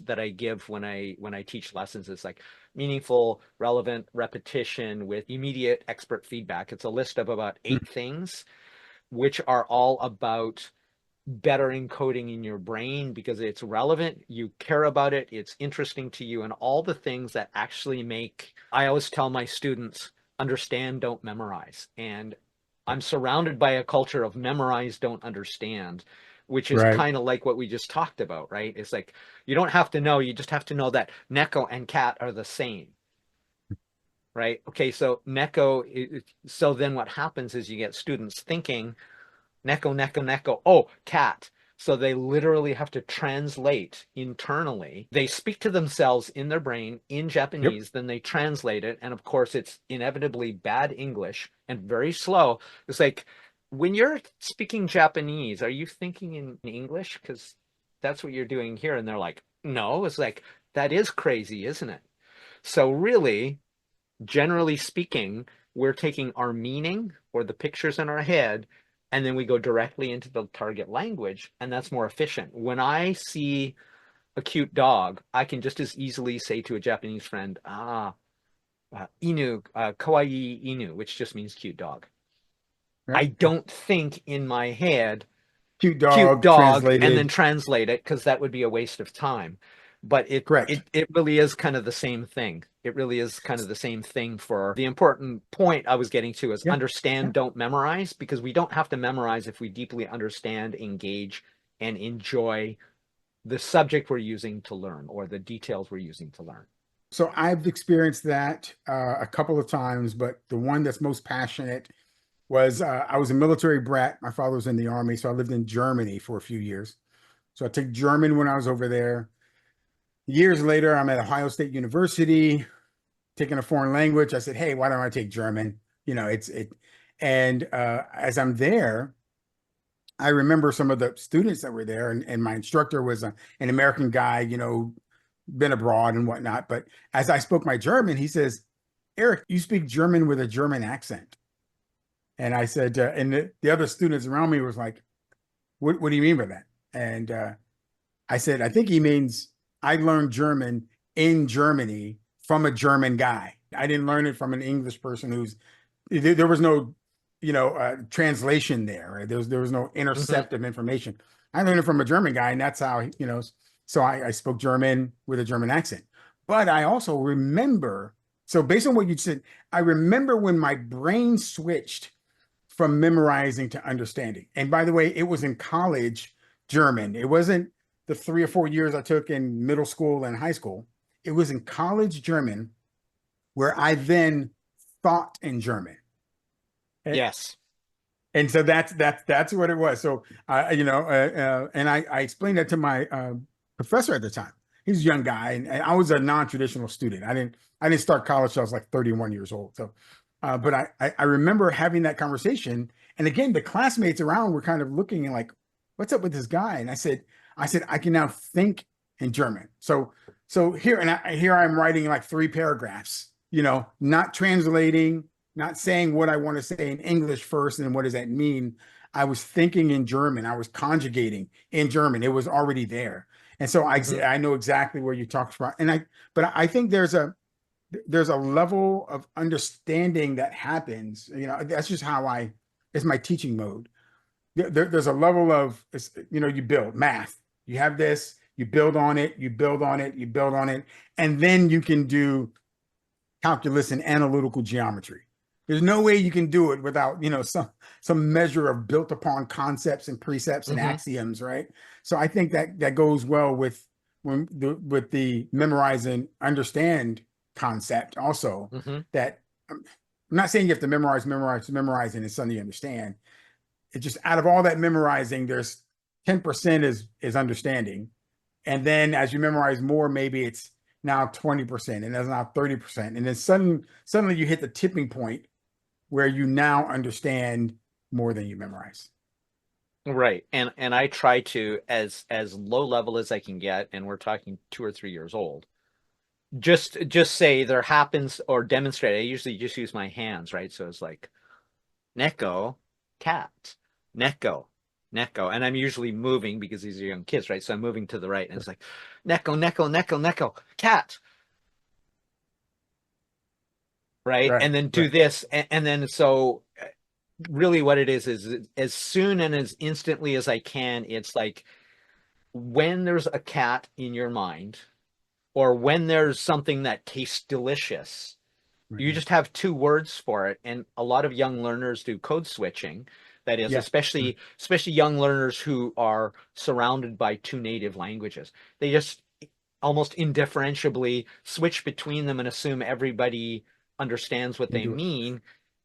that I give when I teach lessons is like meaningful, relevant repetition with immediate expert feedback. It's a list of about 8 things, which are all about better encoding in your brain because it's relevant, you care about it, it's interesting to you, and all the things that actually make, I always tell my students, understand, don't memorize. And I'm surrounded by a culture of memorize, don't understand, which is Right. kind of like what we just talked about, right? It's like you don't have to know, you just have to know that Neko and cat are the same, right? Okay, so Neko, so then what happens is you get students thinking Neko, Neko, Neko. Oh, cat. So they literally have to translate internally. They speak to themselves in their brain in Yep. Japanese, then they translate it. And of course, it's inevitably bad English and very slow. It's like when you're speaking Japanese, are you thinking in English? Because that's what you're doing here. And they're like, no. It's like, that is crazy, isn't it? So, really, generally speaking, we're taking our meaning or the pictures in our head, and then we go directly into the target language, and that's more efficient. When I see a cute dog, I can just as easily say to a Japanese friend, inu, kawaii inu, which just means cute dog. I Yep. don't think in my head Cute cute dog dog and then translated. translate it because that would be a waste of time. But it, Correct. it it really is kind of the same thing. It really is kind of the same thing. For the important point I was getting to is Yeah. Yeah. understand, don't memorize, because we don't have to memorize if we deeply understand, engage, and enjoy the subject we're using to learn or the details we're using to learn. So I've experienced that a couple of times, but the one that's most passionate was I was a military brat. My father was in the army, so I lived in Germany for a few years. So I took German when I was over there. Years later, I'm at Ohio State University taking a foreign language. I said, "Hey, why don't I take German?" You know, it's it. And as I'm there, I remember some of the students that were there, and my instructor was an American guy, you know, been abroad and whatnot. But as I spoke my German, he says, "Eric, you speak German with a German accent." And I said, and the other students around me was like, what do you mean by that? And I said, I think he means I learned German in Germany from a German guy. I didn't learn it from an English person there was no, translation there. Right? There was no Mhm. intercept of information. I learned it from a German guy, and that's how, so I spoke German with a German accent. But I also remember, so based on what you said, I remember when my brain switched from memorizing to understanding. And by the way, it was in college German. It wasn't the 3 or 4 years I took in middle school and high school. It was in college German where I then thought in German. And, Yes. and so that's what it was. So and I explained that to my professor at the time. He's a young guy, and I was a non-traditional student. I didn't start college till I was like 31 years old. So, but I remember having that conversation, and again, the classmates around were kind of looking and like, "What's up with this guy?" And I said, I can now think in German. So here I'm writing like 3 paragraphs. Not translating, not saying what I want to say in English first, and then what does that mean? I was thinking in German. I was conjugating in German. It was already there. And so Hmm. I know exactly where you talked about. But I think there's a level of understanding that happens. That's just it's my teaching mode. There's a level of, you build math. You have this, you build on it, you build on it, you build on it, and then you can do calculus and analytical geometry. There's no way you can do it without, some measure of built upon concepts and precepts and Hmm. axioms, right? So I think that goes well with the memorize and understand concept also. Hmm. That I'm not saying you have to memorize, and it's something you understand. It just, out of all that memorizing, there's 10% is understanding, and then as you memorize more, maybe it's now 20%, and that's now 30%. And then suddenly you hit the tipping point where you now understand more than you memorize. Right. And I try to, as low level as I can get, and we're talking 2 or 3 years old, just say there happens or demonstrate. I usually just use my hands, right? So it's like Neko, cat, Neko. Neko. And I'm usually moving because these are young kids, right? So I'm moving to the right and it's like, Neko, Neko, Neko, Neko, cat. Right. Right. And then do Right. this. And then so really what it is as soon and as instantly as I can, it's like when there's a cat in your mind or when there's something that tastes delicious, Right. you just have two words for it. And a lot of young learners do code switching. That is, Yeah. especially young learners who are surrounded by two native languages. They just almost indifferentiably switch between them and assume everybody understands what Can they do it. mean.